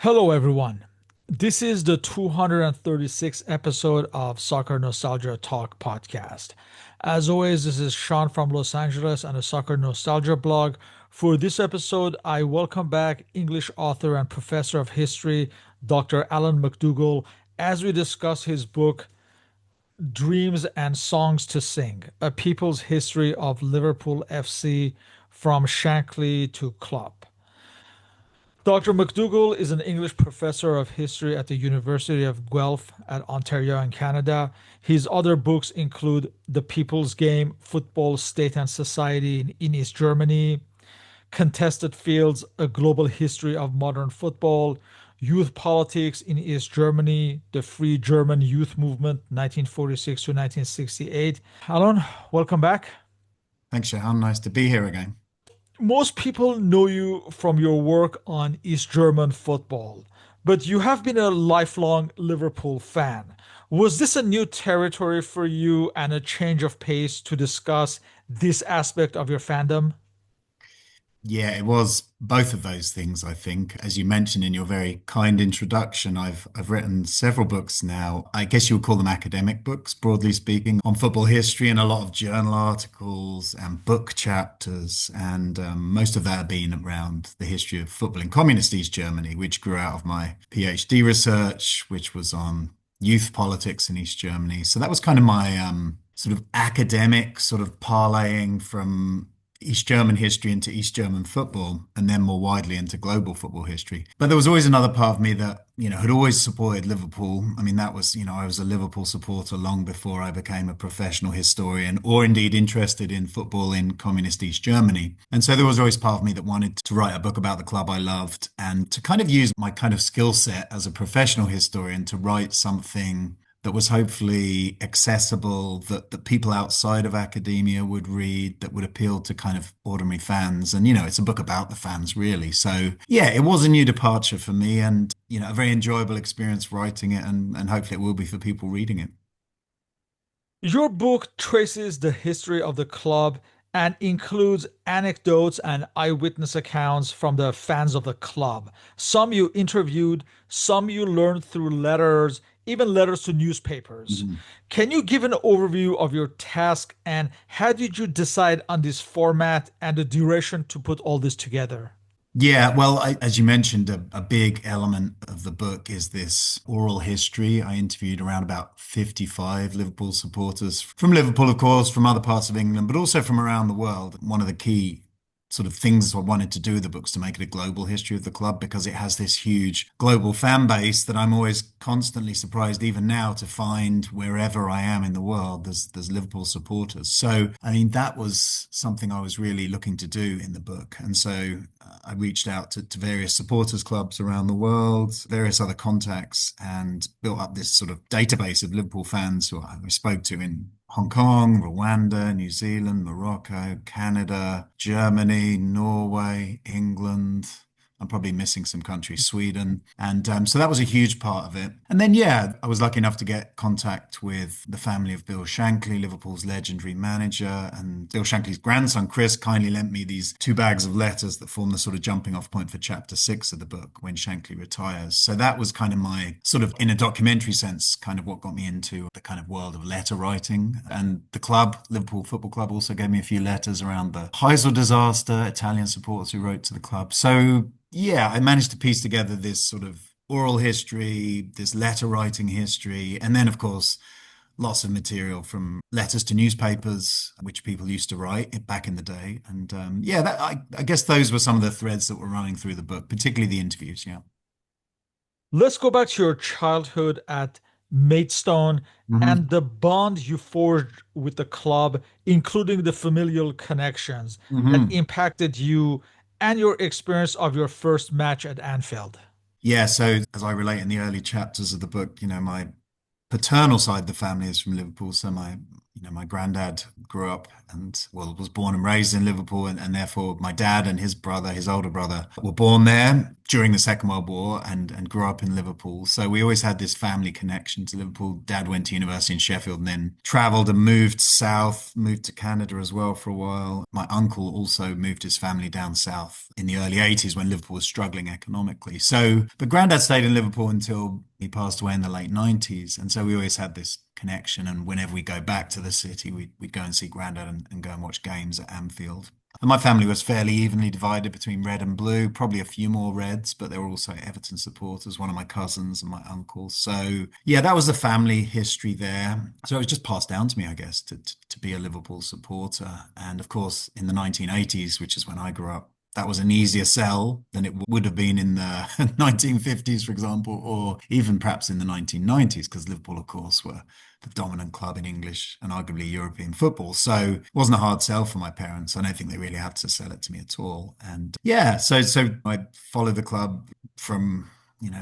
Hello, everyone. This is the 236th episode of Soccer Nostalgia Talk Podcast. As always, this is Sean from Los Angeles and the Soccer Nostalgia blog. For this episode, I welcome back English author and professor of history, Dr. Alan McDougall, as we discuss his book, Dreams and Songs to Sing, A People's History of Liverpool FC from Shankly to Klopp. Dr. McDougall is an English professor of history at the University of Guelph at Ontario in Canada. His other books include The People's Game, Football, State and Society in East Germany, Contested Fields, A Global History of Modern Football, Youth Politics in East Germany, The Free German Youth Movement, 1946 to 1968. Alan, welcome back. Thanks, Shahan. Nice to be here again. Most people know you from your work on East German football, but you have been a lifelong Liverpool fan. Was this a new territory for you and a change of pace to discuss this aspect of your fandom? Yeah, it was both of those things, I think. As you mentioned in your very kind introduction, I've written several books now. I guess you would call them academic books, broadly speaking, on football history and a lot of journal articles and book chapters. And most of that have been around the history of football in communist East Germany, which grew out of my PhD research, which was on youth politics in East Germany. So that was kind of my sort of academic sort of parlaying from East German history into East German football, and then more widely into global football history. But there was always another part of me that, had always supported Liverpool. I mean, that was, I was a Liverpool supporter long before I became a professional historian or indeed interested in football in communist East Germany. And so there was always part of me that wanted to write a book about the club I loved and to kind of use my kind of skill set as a professional historian to write something that was hopefully accessible, that people outside of academia would read, that would appeal to kind of ordinary fans. And, it's a book about the fans, really. So, yeah, it was a new departure for me and, a very enjoyable experience writing it. And hopefully it will be for people reading it. Your book traces the history of the club and includes anecdotes and eyewitness accounts from the fans of the club. Some you interviewed, some you learned through letters, even letters to newspapers. Mhm. Can you give an overview of your task and how did you decide on this format and the duration to put all this together? Yeah, well, as you mentioned, a big element of the book is this oral history. I interviewed around about 55 Liverpool supporters from Liverpool, of course, from other parts of England, but also from around the world. One of the key sort of things I wanted to do with the books to make it a global history of the club because it has this huge global fan base that I'm always constantly surprised even now to find wherever I am in the world there's Liverpool supporters. So I mean that was something I was really looking to do in the book. And so I reached out to various supporters clubs around the world, various other contacts, and built up this sort of database of Liverpool fans who I spoke to in Hong Kong, Rwanda, New Zealand, Morocco, Canada, Germany, Norway, England. I'm probably missing some countries, Sweden. And so that was a huge part of it. And then, yeah, I was lucky enough to get contact with the family of Bill Shankly, Liverpool's legendary manager. And Bill Shankly's grandson, Chris, kindly lent me these 2 bags of letters that form the sort of jumping off point for chapter 6 of the book when Shankly retires. So that was kind of my sort of, in a documentary sense, kind of what got me into the kind of world of letter writing. And the club, Liverpool Football Club, also gave me a few letters around the Heysel disaster, Italian supporters who wrote to the club. So yeah, I managed to piece together this sort of oral history, this letter writing history, and then, of course, lots of material from letters to newspapers, which people used to write back in the day. And yeah, I guess those were some of the threads that were running through the book, particularly the interviews. Yeah. Let's go back to your childhood at Maidstone Hmm. and the bond you forged with the club, including the familial connections that Hmm. impacted you and your experience of your first match at Anfield. Yeah. So, as I relate in the early chapters of the book, my paternal side of the family is from Liverpool. So My granddad grew up and well was born and raised in Liverpool, and therefore my dad and his brother, his older brother, were born there during the Second World War and grew up in Liverpool. So we always had this family connection to Liverpool. Dad went to university in Sheffield and then traveled and moved south, moved to Canada as well for a while. My uncle also moved his family down south in the early 80s when Liverpool was struggling economically. So, but granddad stayed in Liverpool until he passed away in the late 90s. And so we always had this connection. And whenever we go back to the city, we'd go and see granddad and go and watch games at Anfield. And my family was fairly evenly divided between red and blue, probably a few more reds, but there were also Everton supporters, one of my cousins and my uncles. So, yeah, that was the family history there. So it was just passed down to me, I guess, to be a Liverpool supporter. And of course, in the 1980s, which is when I grew up, that was an easier sell than it would have been in the 1950s, for example, or even perhaps in the 1990s, because Liverpool, of course, were the dominant club in English and arguably European football. So it wasn't a hard sell for my parents. I don't think they really had to sell it to me at all. And yeah, so I followed the club from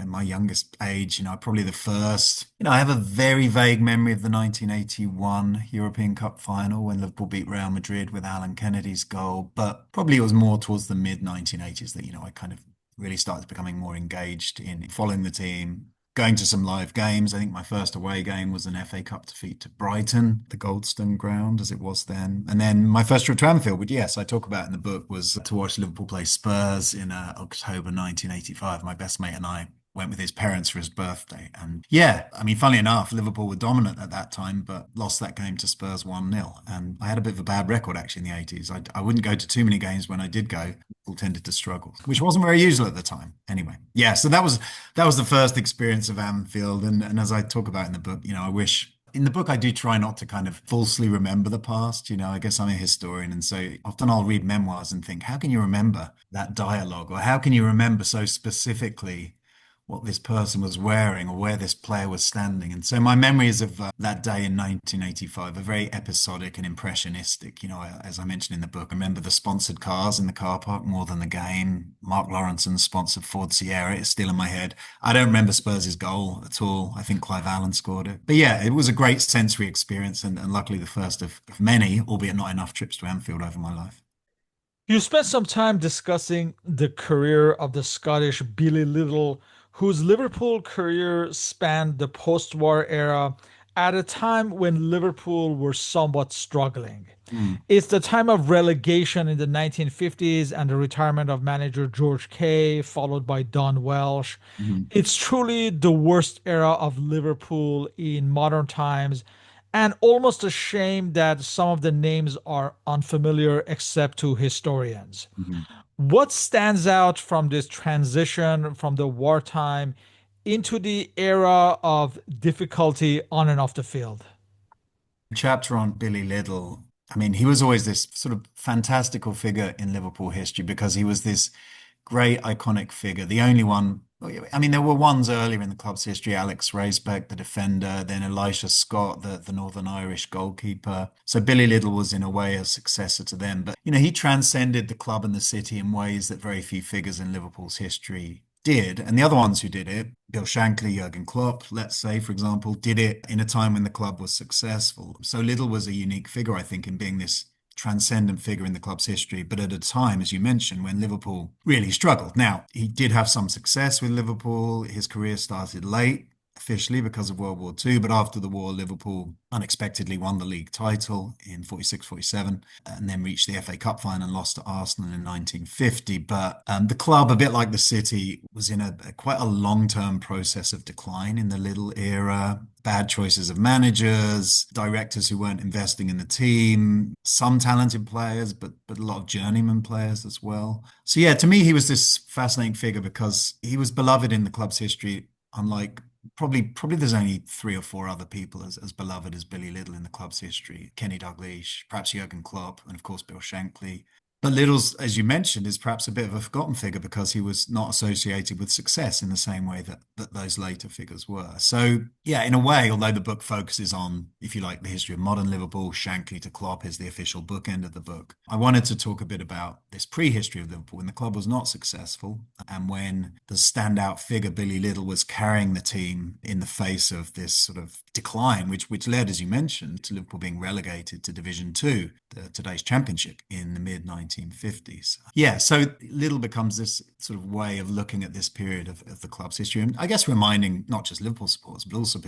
my youngest age, probably the first, I have a very vague memory of the 1981 European Cup final when Liverpool beat Real Madrid with Alan Kennedy's goal. But probably it was more towards the mid 1980s that, I kind of really started becoming more engaged in following the team, going to some live games. I think my first away game was an FA Cup defeat to Brighton, the Goldstone ground as it was then. And then my first trip to Anfield, which yes, I talk about in the book, was to watch Liverpool play Spurs in October 1985. My best mate and I went with his parents for his birthday. And yeah, I mean, funnily enough, Liverpool were dominant at that time, but lost that game to Spurs 1-0. And I had a bit of a bad record actually in the 80s. I wouldn't go to too many games. When I did go, Liverpool tended to struggle, which wasn't very usual at the time. Anyway, yeah, so that was the first experience of Anfield. And as I talk about in the book, I wish in the book, I do try not to kind of falsely remember the past. I guess I'm a historian. And so often I'll read memoirs and think, how can you remember that dialogue? Or how can you remember so specifically what this person was wearing or where this player was standing? And so my memories of that day in 1985 are very episodic and impressionistic. As I mentioned in the book, I remember the sponsored cars in the car park more than the game. Mark Lawrenson's sponsored Ford Sierra is still in my head. I don't remember Spurs' goal at all. I think Clive Allen scored it. But yeah, it was a great sensory experience and luckily the first of many, albeit not enough trips to Anfield over my life. You spent some time discussing the career of the Scottish Billy Little, whose Liverpool career spanned the post war era at a time when Liverpool were somewhat struggling. Mm, It's the time of relegation in the 1950s and the retirement of manager George Kay, followed by Don Welsh. mhm, It's truly the worst era of Liverpool in modern times, and almost a shame that some of the names are unfamiliar except to historians. mhm. What stands out from this transition from the wartime into the era of difficulty on and off the field? Chapter on Billy Liddell. I mean, he was always this sort of fantastical figure in Liverpool history because he was this great iconic figure, the only one. I mean, there were ones earlier in the club's history, Alex Raisbeck, the defender, then Elisha Scott, the Northern Irish goalkeeper. So Billy Liddell was in a way a successor to them. But, he transcended the club and the city in ways that very few figures in Liverpool's history did. And the other ones who did it, Bill Shankly, Jurgen Klopp, let's say, for example, did it in a time when the club was successful. So Liddell was a unique figure, I think, in being this transcendent figure in the club's history, but at a time, as you mentioned, when Liverpool really struggled. Now, he did have some success with Liverpool. His career started late, officially because of World War II, but after the war, Liverpool unexpectedly won the league title in 46-47 and then reached the FA Cup final and lost to Arsenal in 1950. But the club, a bit like the city, was in a quite a long-term process of decline in the Liddell era. Bad choices of managers, directors who weren't investing in the team, some talented players, but a lot of journeyman players as well. So yeah, to me, he was this fascinating figure because he was beloved in the club's history, unlike probably there's only three or four other people as beloved as Billy Liddell in the club's history. Kenny Dalglish, perhaps Jurgen Klopp, and of course Bill Shankly. But Little's, as you mentioned, is perhaps a bit of a forgotten figure because he was not associated with success in the same way that those later figures were. So, yeah, in a way, although the book focuses on, if you like, the history of modern Liverpool, Shankly to Klopp is the official bookend of the book. I wanted to talk a bit about this prehistory of Liverpool when the club was not successful and when the standout figure, Billy Little, was carrying the team in the face of this sort of decline, which led, as you mentioned, to Liverpool being relegated to Division Two, today's championship, in the mid 1950s. Yeah, so Little becomes this sort of way of looking at this period of the club's history, and I guess reminding not just Liverpool supporters, but also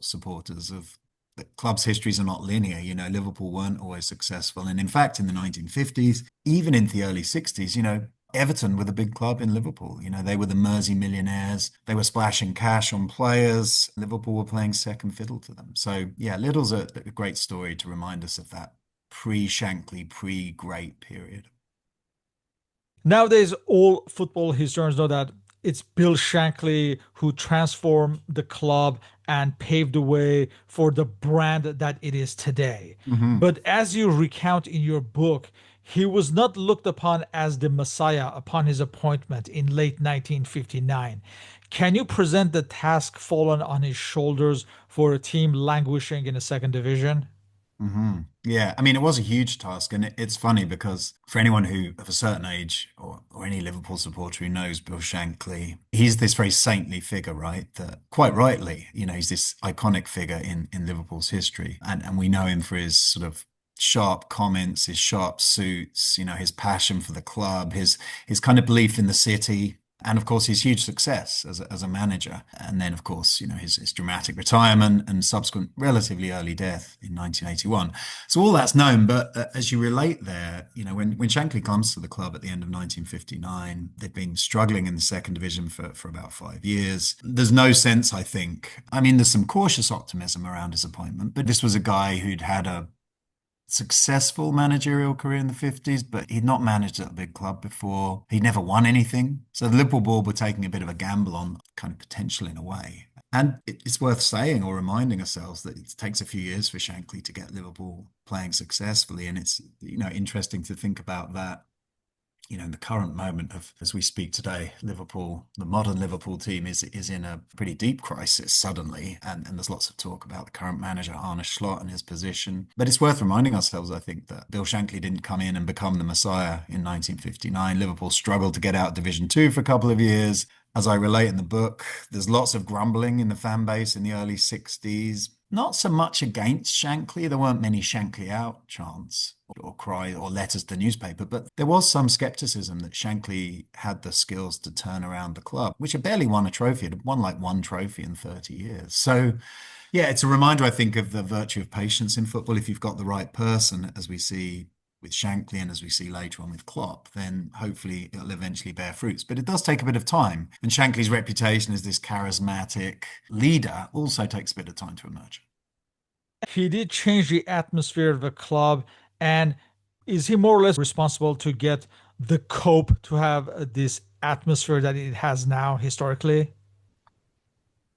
supporters of the club's histories are not linear. You know, Liverpool weren't always successful. And in fact, in the 1950s, even in the early 60s, Everton were the big club in Liverpool. They were the Mersey millionaires. They were splashing cash on players. Liverpool were playing second fiddle to them. So, yeah, Little's a great story to remind us of that pre-Shankly, pre-great period. Nowadays, all football historians know that it's Bill Shankly who transformed the club and paved the way for the brand that it is today. Mhm. But as you recount in your book, he was not looked upon as the Messiah upon his appointment in late 1959. Can you present the task fallen on his shoulders for a team languishing in the second division? Yeah, I mean, it was a huge task, and it's funny because for anyone who of a certain age or any Liverpool supporter who knows Bill Shankly, he's this very saintly figure, right? That quite rightly, he's this iconic figure in Liverpool's history, and we know him for his sort of sharp comments, his sharp suits, his passion for the club, his kind of belief in the city. And of course, his huge success as a manager. And then, of course, his dramatic retirement and subsequent relatively early death in 1981. So all that's known. But as you relate there, when Shankly comes to the club at the end of 1959, they've been struggling in the second division for about 5 years. There's no sense, I think. I mean, there's some cautious optimism around his appointment, but this was a guy who'd had a successful managerial career in the 50s, but he'd not managed at a big club before. He'd never won anything. So the Liverpool board were taking a bit of a gamble on kind of potential in a way. And it's worth saying or reminding ourselves that it takes a few years for Shankly to get Liverpool playing successfully. And it's, interesting to think about that in the current moment of as we speak today, Liverpool, the modern Liverpool team is in a pretty deep crisis suddenly, and there's lots of talk about the current manager Arne Slot and his position. But it's worth reminding ourselves, I think, that Bill Shankly didn't come in and become the Messiah in 1959. Liverpool struggled to get out of Division Two for a couple of years. As I relate in the book, there's lots of grumbling in the fan base in the early 60s. Not so much against Shankly. There weren't many Shankly out chants or cry or letters to the newspaper, but there was some skepticism that Shankly had the skills to turn around the club, which had barely won a trophy. It had won like one trophy in 30 years. So, yeah, it's a reminder, I think, of the virtue of patience in football. If you've got the right person, as we see with Shankly and as we see later on with Klopp, then hopefully it'll eventually bear fruits. But it does take a bit of time. And Shankly's reputation as this charismatic leader also takes a bit of time to emerge. He did change the atmosphere of the club, and is he more or less responsible to get the cope to have this atmosphere that it has now historically?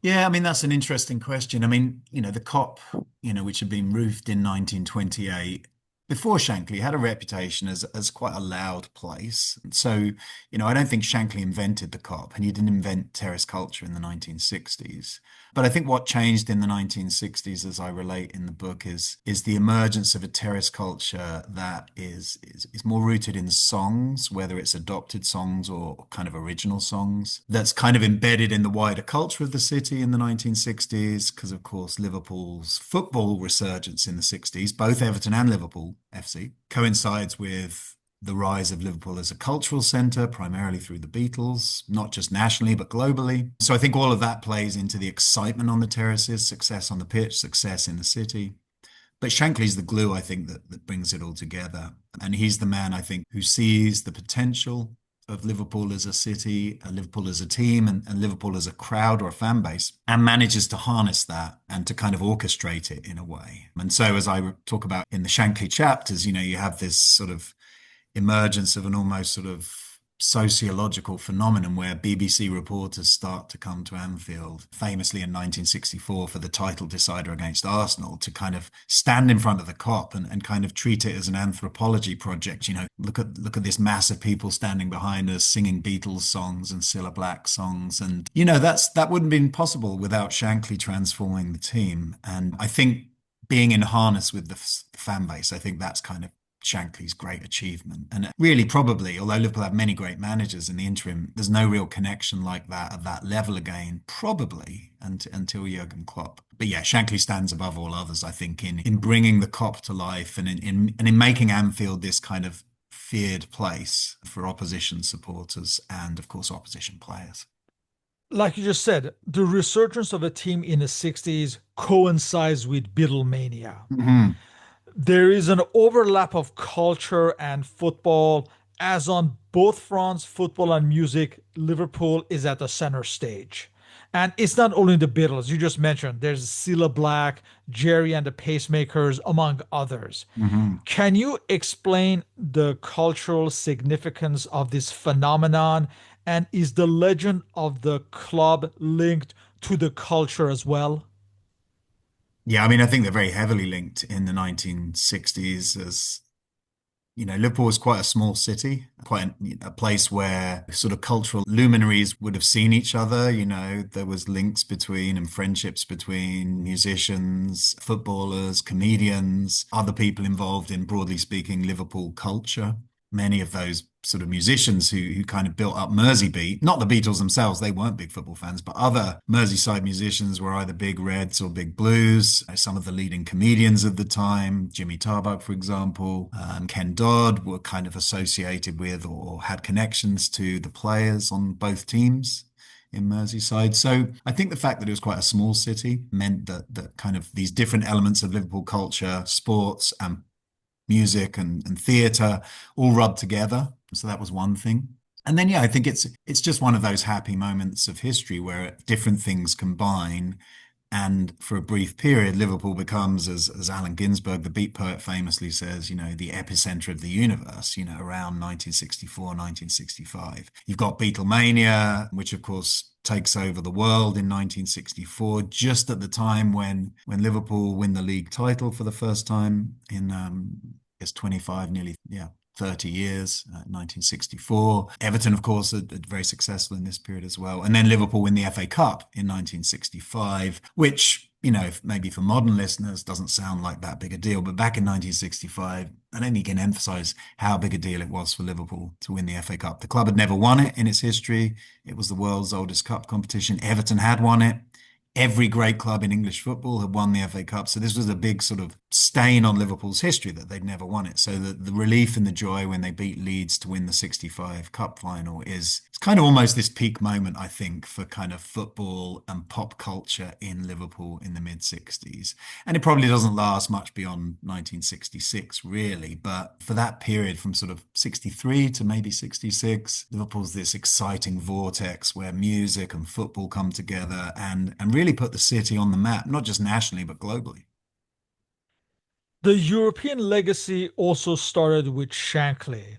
Yeah, I mean, that's an interesting question. I mean, the COP, which had been roofed in 1928, before Shankly had a reputation as quite a loud place. So, I don't think Shankly invented the COP and he didn't invent terrace culture in the 1960s. But I think what changed in the 1960s, as I relate in the book, is the emergence of a terrace culture that is more rooted in songs, whether it's adopted songs or kind of original songs, that's kind of embedded in the wider culture of the city in the 1960s, because of course Liverpool's football resurgence in the 60s, both Everton and Liverpool FC, coincides with the rise of Liverpool as a cultural centre, primarily through the Beatles, not just nationally, but globally. So I think all of that plays into the excitement on the terraces, success on the pitch, success in the city. But Shankly's the glue, I think, that brings it all together. And he's the man, I think, who sees the potential of Liverpool as a city, Liverpool as a team, and Liverpool as a crowd or a fan base, and manages to harness that and to kind of orchestrate it in a way. And so, as I talk about in the Shankly chapters, you have this sort of emergence of an almost sort of sociological phenomenon where BBC reporters start to come to Anfield, famously in 1964 for the title decider against Arsenal, to kind of stand in front of the Kop and kind of treat it as an anthropology project. Look at this mass of people standing behind us singing Beatles songs and Cilla Black songs. And, that wouldn't have been possible without Shankly transforming the team. And I think being in harness with the fan base, I think that's kind of Shankly's great achievement. And really, probably, although Liverpool have many great managers in the interim, there's no real connection like that at that level again, probably until Jurgen Klopp. But yeah, Shankly stands above all others, I think, in bringing the Kop to life and in making Anfield this kind of feared place for opposition supporters and, of course, opposition players. Like you just said, the resurgence of a team in the 60s coincides with Beatlemania. Mhm. There is an overlap of culture and football, as on both fronts, football and music, Liverpool is at the center stage. And it's not only the Beatles, you just mentioned, there's Cilla Black, Jerry and the Pacemakers, among others. Mhm. Can you explain the cultural significance of this phenomenon? And is the legend of the club linked to the culture as well? Yeah, I mean, I think they're very heavily linked in the 1960s as Liverpool was quite a small city, quite a place where sort of cultural luminaries would have seen each other. There was links between and friendships between musicians, footballers, comedians, other people involved in, broadly speaking, Liverpool culture. Many of those sort of musicians who kind of built up Merseybeat, not the Beatles themselves, they weren't big football fans, but other Merseyside musicians were either big Reds or big Blues. Some of the leading comedians of the time, Jimmy Tarbuck, for example, Ken Dodd, were kind of associated with or had connections to the players on both teams in Merseyside. So I think the fact that it was quite a small city meant that kind of these different elements of Liverpool culture, sports and music and theatre all rubbed together. So that was one thing. And then, yeah, I think it's just one of those happy moments of history where different things combine. And for a brief period, Liverpool becomes, as Allen Ginsberg, the Beat poet, famously says, the epicenter of the universe, around 1964, 1965. You've got Beatlemania, which, of course, takes over the world in 1964, just at the time when Liverpool win the league title for the first time in, I guess, 25, nearly, yeah, 30 years, 1964. Everton, of course, are very successful in this period as well. And then Liverpool win the FA Cup in 1965, which, maybe for modern listeners doesn't sound like that big a deal. But back in 1965, I don't think you can emphasize how big a deal it was for Liverpool to win the FA Cup. The club had never won it in its history. It was the world's oldest cup competition. Everton had won it. Every great club in English football had won the FA Cup. So this was a big sort of stain on Liverpool's history that they'd never won it. So the relief and the joy when they beat Leeds to win the 65 Cup final it's kind of almost this peak moment, I think, for kind of football and pop culture in Liverpool in the mid 60s. And it probably doesn't last much beyond 1966, really. But for that period from sort of 63 to maybe 66, Liverpool's this exciting vortex where music and football come together and really put the city on the map, not just nationally, but globally. The European legacy also started with Shankly.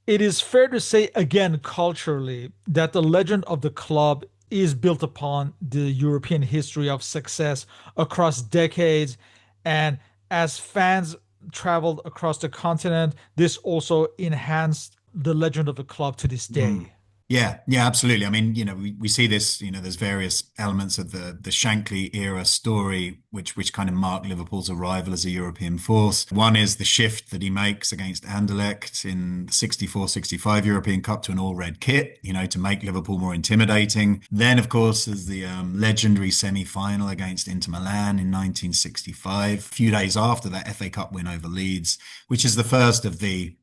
It is fair to say, again, culturally, that the legend of the club is built upon the European history of success across decades. And as fans traveled across the continent, this also enhanced the legend of the club to this Mm. day. Yeah, yeah, absolutely. I mean, we see this, there's various elements of the Shankly era story, which kind of mark Liverpool's arrival as a European force. One is the shift that he makes against Anderlecht in the 64-65 European Cup to an all-red kit, to make Liverpool more intimidating. Then, of course, there's the legendary semi-final against Inter Milan in 1965, a few days after that FA Cup win over Leeds, which is the first of the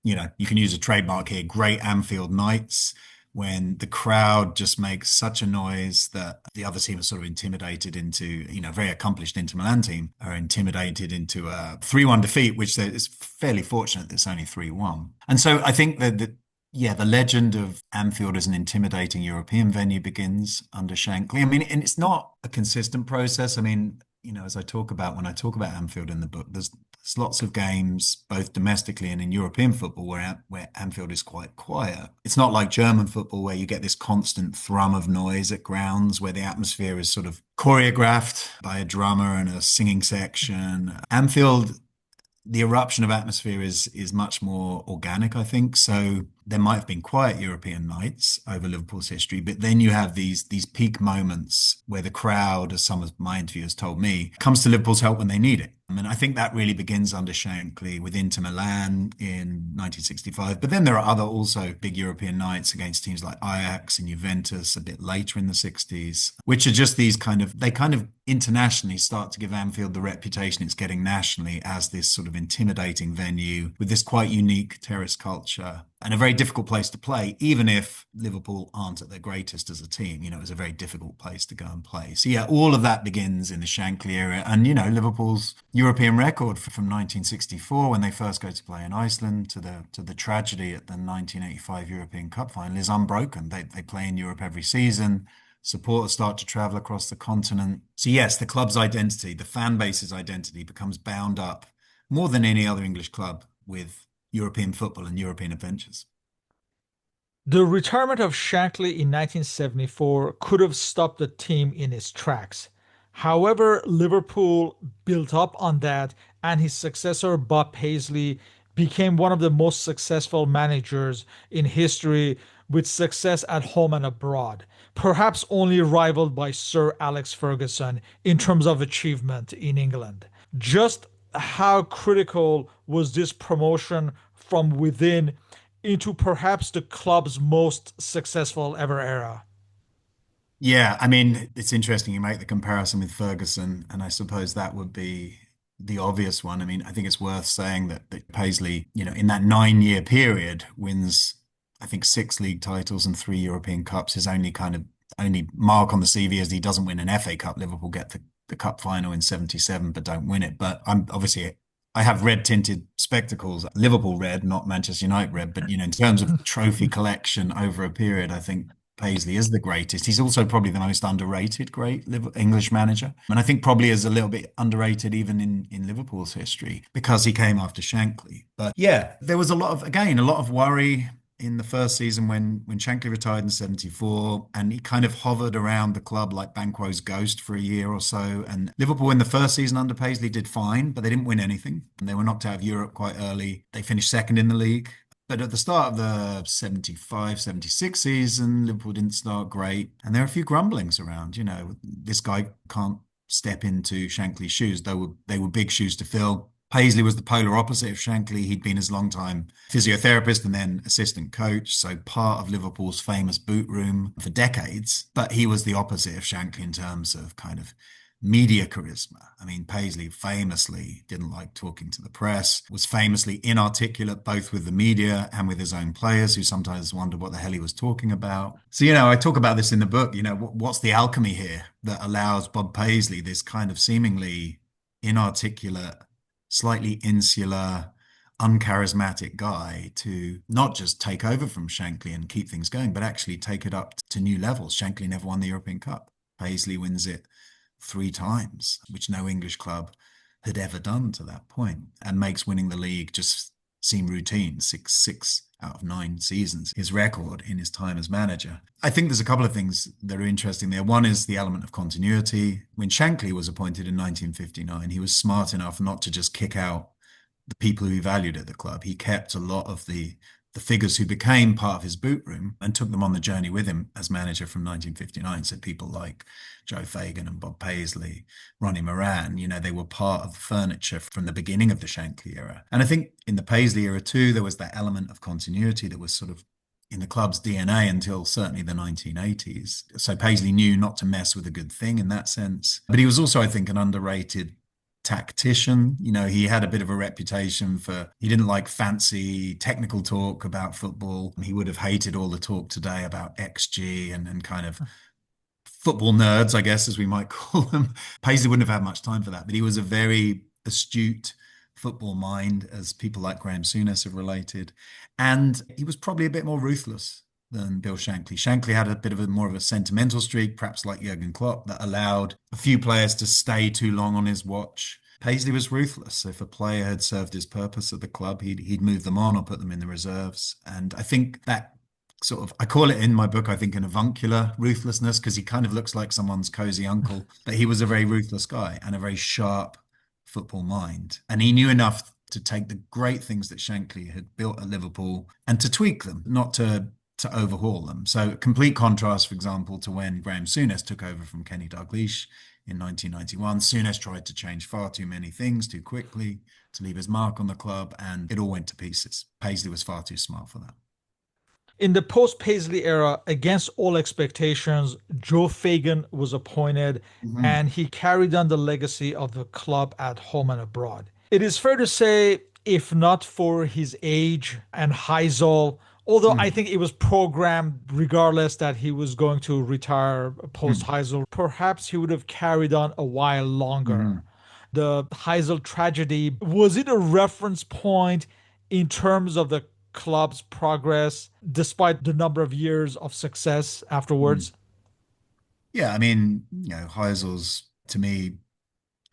you can use a trademark here, great Anfield nights, when the crowd just makes such a noise that the other team are sort of intimidated into, very accomplished Inter Milan team are intimidated into a 3-1 defeat, which is fairly fortunate that it's only 3-1. And so I think yeah, the legend of Anfield as an intimidating European venue begins under Shankly. I mean, and it's not a consistent process. I mean, as I talk about when I talk about Anfield in the book, there's There's lots of games, both domestically and in European football, where Anfield is quite quiet. It's not like German football where you get this constant thrum of noise at grounds, where the atmosphere is sort of choreographed by a drummer and a singing section. Anfield, the eruption of atmosphere is much more organic, I think. So there might have been quiet European nights over Liverpool's history, but then you have these peak moments where the crowd, as some of my interviewers told me, comes to Liverpool's help when they need it. I mean, I think that really begins under Shankly with Inter Milan in 1965. But then there are other also big European nights against teams like Ajax and Juventus a bit later in the 60s, which are just these they kind of internationally start to give Anfield the reputation it's getting nationally as this sort of intimidating venue with this quite unique terrace culture and a very difficult place to play, even if Liverpool aren't at their greatest as a team. You know, it's a very difficult place to go and play. So yeah, all of that begins in the Shankly era. And, you know, Liverpool's European record from 1964 when they first go to play in Iceland to the tragedy at the 1985 European Cup final is unbroken. They play in Europe every season. Supporters start to travel across the continent. So yes, the club's identity, the fan base's identity becomes bound up more than any other English club with European football and European adventures. The retirement of Shankly in 1974 could have stopped the team in its tracks. However, Liverpool built up on that, and his successor, Bob Paisley, became one of the most successful managers in history with success at home and abroad, perhaps only rivaled by Sir Alex Ferguson in terms of achievement in England. Just how critical was this promotion from within into perhaps the club's most successful ever era? Yeah, I mean, it's interesting you make the comparison with Ferguson, and I suppose that would be the obvious one. I mean, I think it's worth saying that Paisley, you know, in that 9 year period, wins, I think, 6 league titles and 3 European Cups. His only mark on the CV is he doesn't win an FA Cup. Liverpool get the cup final in 77, but don't win it. But I have red tinted spectacles, Liverpool red, not Manchester United red. But, you know, in terms of trophy collection over a period, I think Paisley is the greatest. He's also probably the most underrated great English manager. And I think probably is a little bit underrated even in Liverpool's history because he came after Shankly. But yeah, there was a lot of worry in the first season when Shankly retired in 74 and he kind of hovered around the club like Banquo's ghost for a year or so. And Liverpool in the first season under Paisley did fine, but they didn't win anything. And they were knocked out of Europe quite early. They finished second in the league. But at the start of the 75, 76 season, Liverpool didn't start great. And there are a few grumblings around, you know, this guy can't step into Shankly's shoes. They were big shoes to fill. Paisley was the polar opposite of Shankly. He'd been his long-time physiotherapist and then assistant coach, so part of Liverpool's famous boot room for decades. But he was the opposite of Shankly in terms of kind of media charisma. I mean, Paisley famously didn't like talking to the press, was famously inarticulate both with the media and with his own players who sometimes wondered what the hell he was talking about. So, you know, I talk about this in the book, you know, what's the alchemy here that allows Bob Paisley, this kind of seemingly inarticulate, slightly insular, uncharismatic guy, to not just take over from Shankly and keep things going, but actually take it up to new levels. Shankly never won the European Cup. Paisley wins it 3 times, which no English club had ever done to that point, and makes winning the league just seem routine. Six out of 9 seasons, his record in his time as manager. I think there's a couple of things that are interesting there. One is the element of continuity. When Shankly was appointed in 1959, he was smart enough not to just kick out the people who he valued at the club. He kept a lot of the figures who became part of his boot room and took them on the journey with him as manager from 1959. So people like Joe Fagan and Bob Paisley, Ronnie Moran, you know, they were part of the furniture from the beginning of the Shankly era. And I think in the Paisley era too, there was that element of continuity that was sort of in the club's DNA until certainly the 1980s. So Paisley knew not to mess with a good thing in that sense. But he was also, I think, an underrated tactician. You know, he had a bit of a reputation for, he didn't like fancy technical talk about football. He would have hated all the talk today about XG and kind of football nerds, I guess, as we might call them. Paisley wouldn't have had much time for that, but he was a very astute football mind, as people like Graham Souness have related. And he was probably a bit more ruthless than Bill Shankly. Shankly had a bit of more of a sentimental streak, perhaps like Jurgen Klopp, that allowed a few players to stay too long on his watch. Paisley was ruthless. If a player had served his purpose at the club, he'd move them on or put them in the reserves. And I think that sort of, I call it in my book, I think, an avuncular ruthlessness, because he kind of looks like someone's cozy uncle. But he was a very ruthless guy and a very sharp football mind. And he knew enough to take the great things that Shankly had built at Liverpool and to tweak them, not to overhaul them. So complete contrast, for example, to when Graham Souness took over from Kenny Dalglish in 1991. Souness tried to change far too many things too quickly to leave his mark on the club, and it all went to pieces. Paisley was far too smart for that. In the post Paisley era, against all expectations, Joe Fagan was appointed Mhm. and he carried on the legacy of the club at home and abroad. It is fair to say, if not for his age and Heysel, although I Mm. think it was programmed regardless that he was going to retire post Mm. Heysel, perhaps he would have carried on a while longer. Mhm. The Heysel tragedy, was it a reference point in terms of the club's progress despite the number of years of success Mm. afterwards? Yeah, I mean, Heisel's, to me,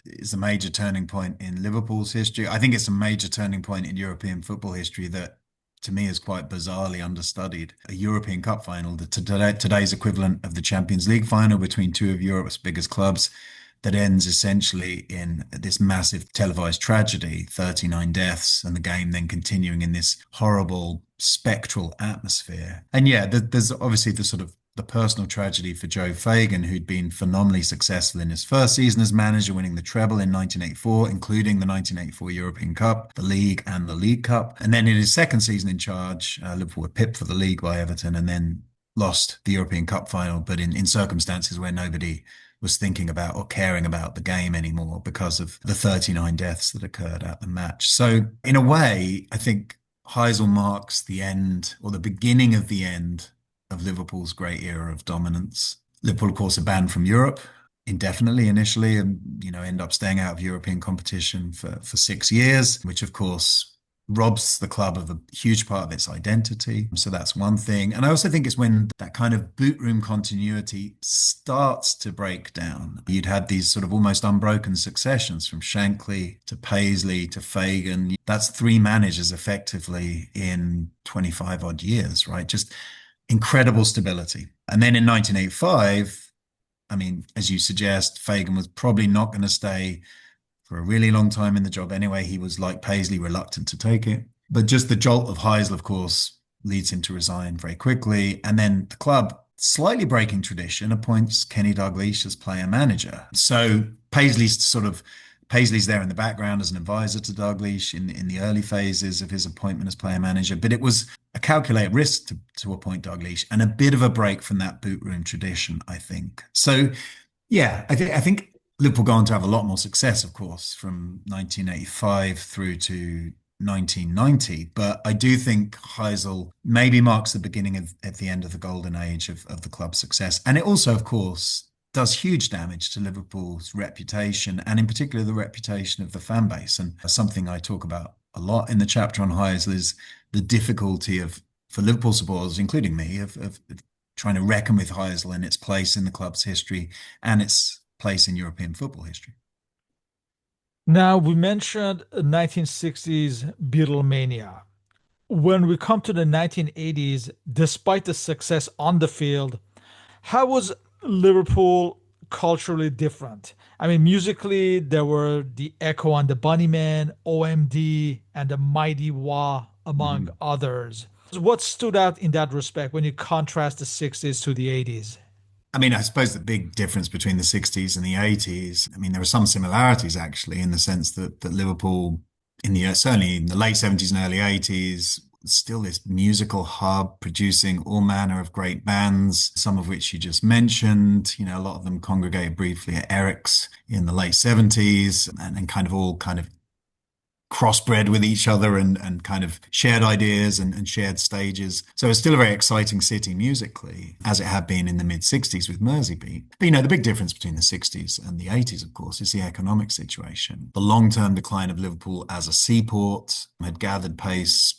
is a major turning point in Liverpool's history. I think it's a major turning point in European football history that, to me, is quite bizarrely understudied. A European Cup final, today's equivalent of the Champions League final between two of Europe's biggest clubs, that ends essentially in this massive televised tragedy, 39 deaths, and the game then continuing in this horrible spectral atmosphere. And yeah, there's obviously the sort of the personal tragedy for Joe Fagan, who'd been phenomenally successful in his first season as manager, winning the treble in 1984, including the 1984 European Cup, the League, and the League Cup. And then in his second season in charge, Liverpool were pipped for the League by Everton and then lost the European Cup final, but in circumstances where nobody was thinking about or caring about the game anymore because of the 39 deaths that occurred at the match. So in a way, I think Heysel marks the end or the beginning of the end of Liverpool's great era of dominance. Liverpool, of course, are banned from Europe indefinitely initially, and end up staying out of European competition for 6 years, which of course robs the club of a huge part of its identity. So that's one thing. And I also think it's when that kind of boot room continuity starts to break down. You'd had these sort of almost unbroken successions from Shankly to Paisley to Fagan. That's three managers effectively in 25 odd years, right? Just incredible stability. And then in 1985, I mean, as you suggest, Fagan was probably not going to stay for a really long time in the job anyway. He was, like Paisley, reluctant to take it. But just the jolt of Heysel, of course, leads him to resign very quickly. And then the club, slightly breaking tradition, appoints Kenny Dalglish as player manager. So Paisley's there in the background as an advisor to Dalglish in the early phases of his appointment as player manager. But it was a calculated risk to appoint Dalglish and a bit of a break from that boot room tradition, I think. So yeah, I think Liverpool go on to have a lot more success, of course, from 1985 through to 1990. But I do think Heysel maybe marks the beginning of at the end of the golden age of the club's success. And it also, of course, does huge damage to Liverpool's reputation, and in particular the reputation of the fan base. And something I talk about a lot in the chapter on Heysel is the difficulty for Liverpool supporters, including me, of trying to reckon with Heysel and its place in the club's history and its place in European football history. Now, we mentioned 1960s Beatlemania. When we come to the 1980s, despite the success on the field, how was Liverpool culturally different? I mean, musically, there were the Echo and the Bunnymen, OMD, and the Mighty Wah, among Mhm. others. What stood out in that respect when you contrast the 60s to the 80s? I mean, I suppose the big difference between the 60s and the 80s, I mean, there are some similarities actually in the sense that Liverpool certainly in the late 70s and early 80s, still this musical hub producing all manner of great bands, some of which you just mentioned. A lot of them congregated briefly at Eric's in the late 70s and kind of all kind of crossbred with each other and kind of shared ideas and shared stages. So it's still a very exciting city musically, as it had been in the mid 60s with Merseybeat. But the big difference between the 60s and the 80s, of course, is the economic situation. The long-term decline of Liverpool as a seaport had gathered pace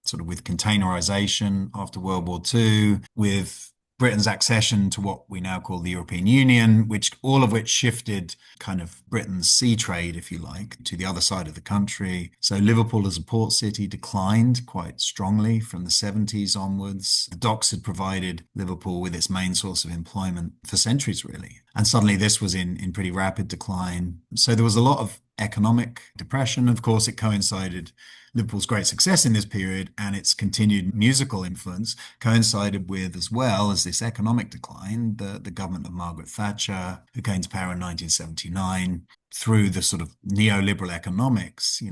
sort of with containerization after World War II, with Britain's accession to what we now call the European Union, which all of which shifted kind of Britain's sea trade, if you like, to the other side of the country. So Liverpool as a port city declined quite strongly from the 70s onwards. The docks had provided Liverpool with its main source of employment for centuries, really. And suddenly this was in pretty rapid decline. So there was a lot of economic depression. Of course, it coincided Liverpool's great success in this period and its continued musical influence coincided with, as well as this economic decline, the government of Margaret Thatcher, who came to power in 1979, through the sort of neoliberal economics,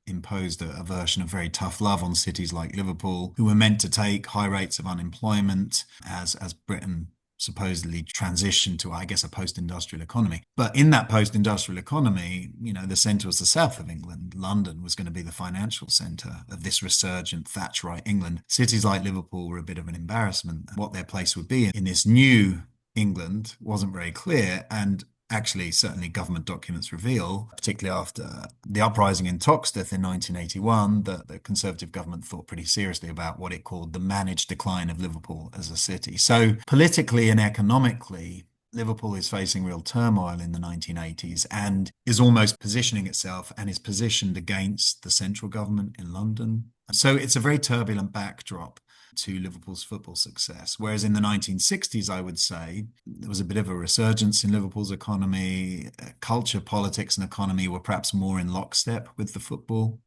imposed a version of very tough love on cities like Liverpool, who were meant to take high rates of unemployment as Britain supposedly transition to, I guess, a post-industrial economy. But in that post-industrial economy, the centre was the south of England. London was going to be the financial centre of this resurgent Thatcherite England. Cities like Liverpool were a bit of an embarrassment. What their place would be in this new England wasn't very clear. And actually, certainly government documents reveal, particularly after the uprising in Toxteth in 1981, that the Conservative government thought pretty seriously about what it called the managed decline of Liverpool as a city. So politically and economically, Liverpool is facing real turmoil in the 1980s and is almost positioning itself and is positioned against the central government in London. So it's a very turbulent backdrop to Liverpool's football success. Whereas in the 1960s, I would say, there was a bit of a resurgence in Liverpool's economy. Culture, politics, and economy were perhaps more in lockstep with the football.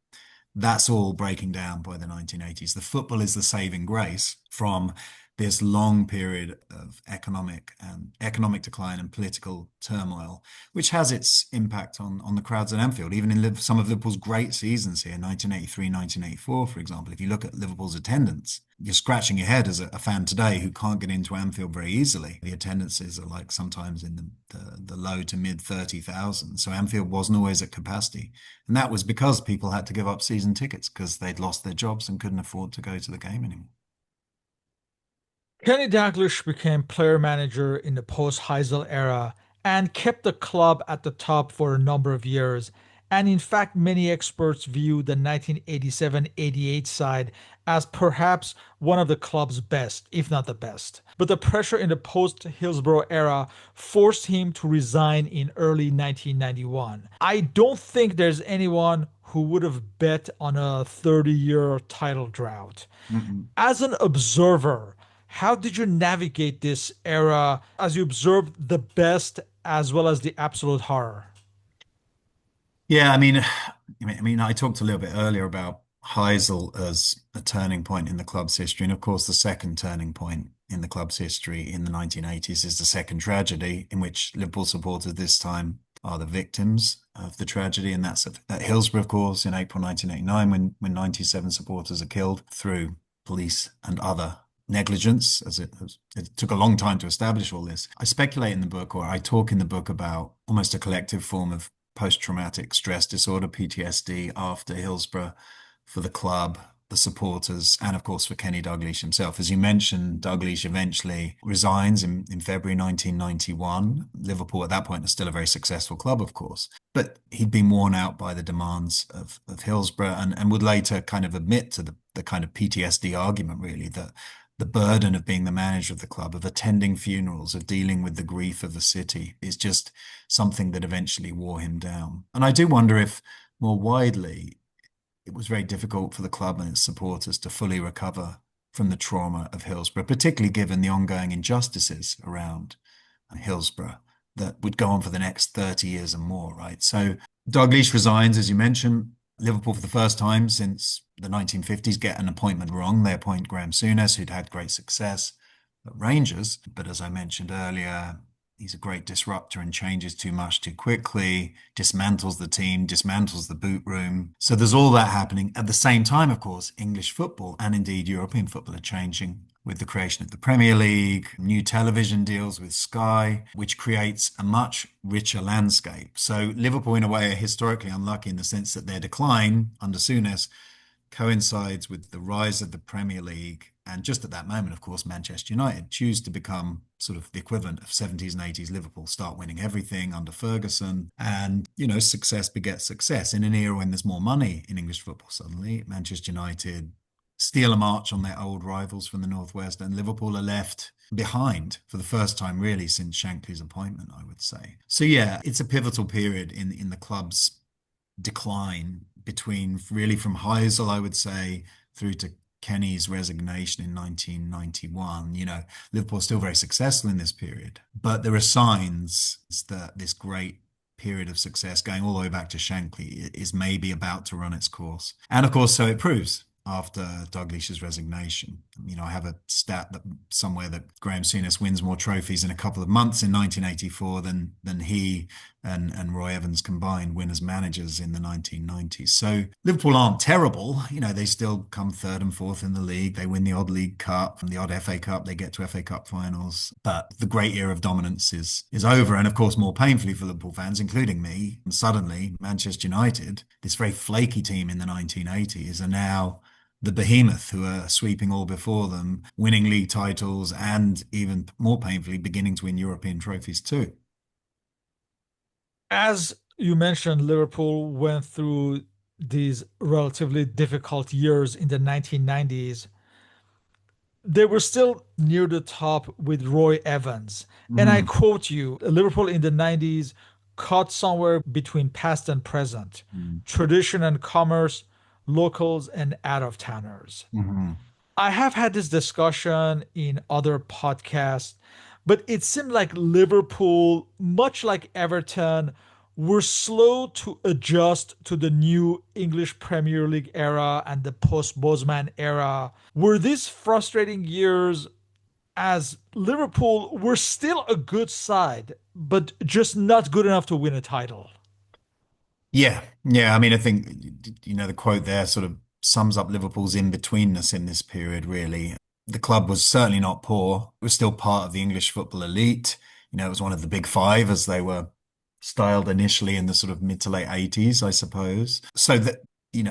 That's all breaking down by the 1980s. The football is the saving grace from this long period of economic decline and political turmoil, which has its impact on the crowds at Anfield. Even in some of Liverpool's great seasons here, 1983, 1984, for example, if you look at Liverpool's attendance, you're scratching your head as a fan today who can't get into Anfield very easily. The attendances are like sometimes in the low to mid 30,000. So Anfield wasn't always at capacity. And that was because people had to give up season tickets because they'd lost their jobs and couldn't afford to go to the game anymore. Kenny Dalglish became player manager in the post-Heysel era and kept the club at the top for a number of years. And in fact, many experts view the 1987-88 side as perhaps one of the club's best, if not the best. But the pressure in the post-Hillsborough era forced him to resign in early 1991. I don't think there's anyone who would have bet on a 30-year title drought. Mm-mm. As an observer, how did you navigate this era as you observed the best as well as the absolute horror? Yeah, I mean, I talked a little bit earlier about Heysel as a turning point in the club's history, and of course, the second turning point in the club's history in the 1980s is the second tragedy, in which Liverpool supporters this time are the victims of the tragedy, and that's at Hillsborough, of course, in April 1989, when 97 supporters are killed through police and other negligence, as it took a long time to establish all this. I speculate in the book, or I talk in the book, about almost a collective form of post-traumatic stress disorder, PTSD, after Hillsborough for the club, the supporters, and of course for Kenny Dalglish himself. As you mentioned, Dalglish eventually resigns in February 1991. Liverpool at that point is still a very successful club, of course, but he'd been worn out by the demands of Hillsborough and would later kind of admit to the kind of PTSD argument, really, that the burden of being the manager of the club, of attending funerals, of dealing with the grief of the city is just something that eventually wore him down. And I do wonder if, more widely, it was very difficult for the club and its supporters to fully recover from the trauma of Hillsborough, particularly given the ongoing injustices around Hillsborough that would go on for the next 30 years and more, right? So Dalglish resigns, as you mentioned. Liverpool, for the first time since the 1950s, get an appointment wrong. They appoint Graham Souness, who'd had great success at Rangers. But as I mentioned earlier, he's a great disruptor and changes too much too quickly, dismantles the team, dismantles the boot room. So there's all that happening. At the same time, of course, English football and indeed European football are changing with the creation of the Premier League, new television deals with Sky, which creates a much richer landscape. So Liverpool, in a way, are historically unlucky in the sense that their decline under Souness coincides with the rise of the Premier League. And just at that moment, of course, Manchester United choose to become sort of the equivalent of 70s and 80s Liverpool, start winning everything under Ferguson. And, success begets success. In an era when there's more money in English football, suddenly, Manchester United steal a march on their old rivals from the Northwest, and Liverpool are left behind for the first time really since Shankly's appointment, I would say. So yeah, it's a pivotal period in the club's decline between really from Heysel, I would say, through to Kenny's resignation in 1991. Liverpool's still very successful in this period, but there are signs that this great period of success going all the way back to Shankly is maybe about to run its course. And of course, so it proves after Dalglish's resignation. I have a stat that somewhere that Graham Souness wins more trophies in a couple of months in 1984 than he and Roy Evans combined win as managers in the 1990s. So Liverpool aren't terrible. They still come third and fourth in the league. They win the odd League Cup and the odd FA Cup. They get to FA Cup finals. But the great era of dominance is over. And of course, more painfully for Liverpool fans, including me, suddenly Manchester United, this very flaky team in the 1980s, are now the behemoth who are sweeping all before them, winning league titles, and even more painfully, beginning to win European trophies too. As you mentioned, Liverpool went through these relatively difficult years in the 1990s. They were still near the top with Roy Evans. And I Mm, quote you, Liverpool in the 90s caught somewhere between past and present, mm, tradition and commerce, locals and out of towners. mhm. I have had this discussion in other podcasts, but it seemed like Liverpool, much like Everton, were slow to adjust to the new English Premier League era and the post Bosman era. Were these frustrating years as Liverpool were still a good side, but just not good enough to win a title? Yeah, yeah. I mean, I think the quote there sort of sums up Liverpool's in-betweenness in this period, really. The club was certainly not poor. It was still part of the English football elite. It was one of the big five as they were styled initially in the sort of mid to late 80s, I suppose. So that,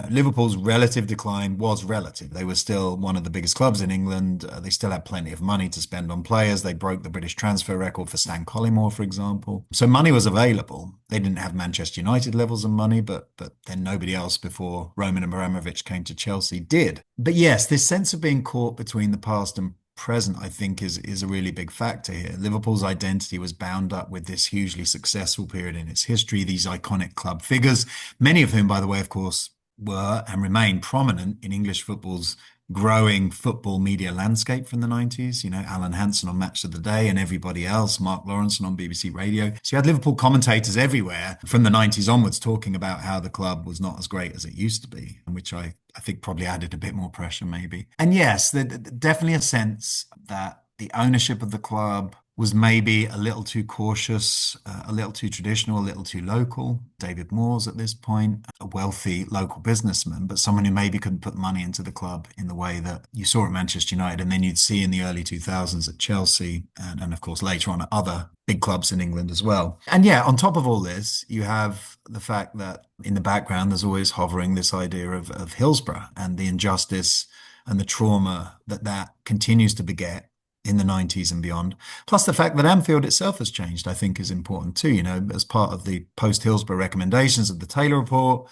Liverpool's relative decline was relative. They were still one of the biggest clubs in England. They still had plenty of money to spend on players. They broke the British transfer record for Stan Collymore, for example. So money was available. They didn't have Manchester United levels of money, but then nobody else before Roman Abramovich came to Chelsea did. But yes, this sense of being caught between the past and present, I think, is a really big factor here. Liverpool's identity was bound up with this hugely successful period in its history, these iconic club figures, many of whom, by the way, of course, were and remain prominent in English football's growing football media landscape from the 90s. Alan Hansen on Match of the Day and everybody else, Mark Lawrenson on BBC Radio. So you had Liverpool commentators everywhere from the 90s onwards talking about how the club was not as great as it used to be, which I think probably added a bit more pressure maybe. And yes, definitely a sense that the ownership of the club was maybe a little too cautious, a little too traditional, a little too local. David Moores at this point, a wealthy local businessman, but someone who maybe couldn't put money into the club in the way that you saw at Manchester United and then you'd see in the early 2000s at Chelsea and of course later on at other big clubs in England as well. And yeah, on top of all this, you have the fact that in the background, there's always hovering this idea of Hillsborough and the injustice and the trauma that continues to beget in the 90s and beyond. Plus the fact that Anfield itself has changed, I think is important too. As part of the post-Hillsborough recommendations of the Taylor Report,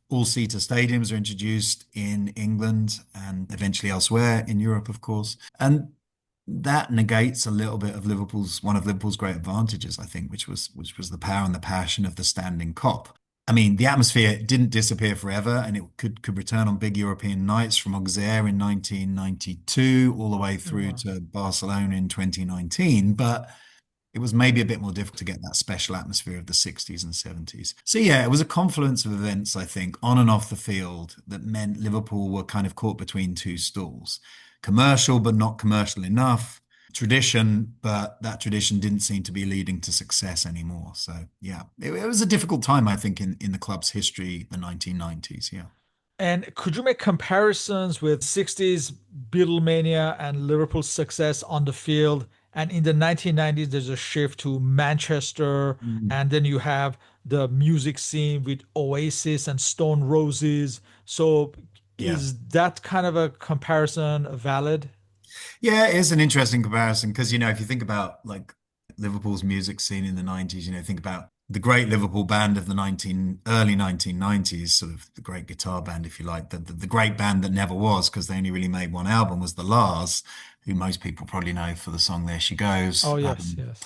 all-seater stadiums are introduced in England and eventually elsewhere in Europe, of course. And that negates a little bit of one of Liverpool's great advantages, I think, which was the power and the passion of the standing Kop. I mean, the atmosphere didn't disappear forever, and it could return on big European nights from Auxerre in 1992 all the way through Wow. to Barcelona in 2019. But it was maybe a bit more difficult to get that special atmosphere of the 60s and 70s. So yeah, it was a confluence of events, I think, on and off the field that meant Liverpool were kind of caught between two stools. Commercial, but not commercial enough. Tradition, but that tradition didn't seem to be leading to success anymore. So yeah, it was a difficult time, I think, in the club's history, the 1990s. Yeah. And could you make comparisons with 60s Beatlemania and Liverpool's success on the field? And in the 1990s, there's a shift to Manchester, Mm. and then you have the music scene with Oasis and Stone Roses. So Yeah. is that kind of a comparison valid? Yeah, it is an interesting comparison because, if you think about like Liverpool's music scene in the 90s. Think about the great Liverpool band of the early 1990s, sort of the great guitar band, if you like, the great band that never was, because they only really made one album, was the Lars, who most people probably know for the song There She Goes. Oh, yes, yes.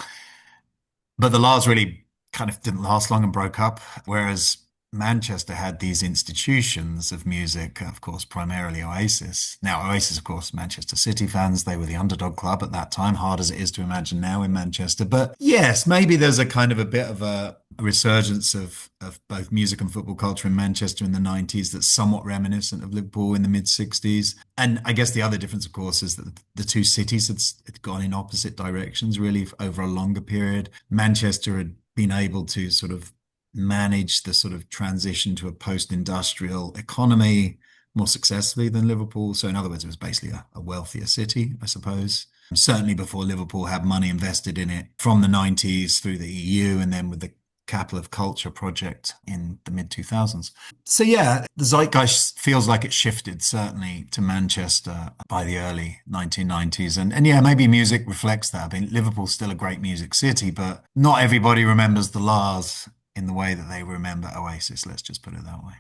But the Lars really kind of didn't last long and broke up, whereas Manchester had these institutions of music, of course, primarily Oasis. Now, Oasis, of course, Manchester City fans, they were the underdog club at that time, hard as it is to imagine now in Manchester. But yes, maybe there's a kind of a bit of a resurgence of both music and football culture in Manchester in the 90s that's somewhat reminiscent of Liverpool in the mid 60s. And I guess the other difference, of course, is that the two cities had gone in opposite directions really over a longer period. Manchester had been able to sort of manage the sort of transition to a post-industrial economy more successfully than Liverpool. So in other words, it was basically a wealthier city, I suppose. Certainly before Liverpool had money invested in it from the 90s through the EU and then with the Capital of Culture project in the mid 2000s. So yeah, the zeitgeist feels like it shifted certainly to Manchester by the early 1990s. And yeah, maybe music reflects that. I mean, Liverpool's still a great music city, but not everybody remembers the Lars in the way that they remember Oasis. Let's just put it that way.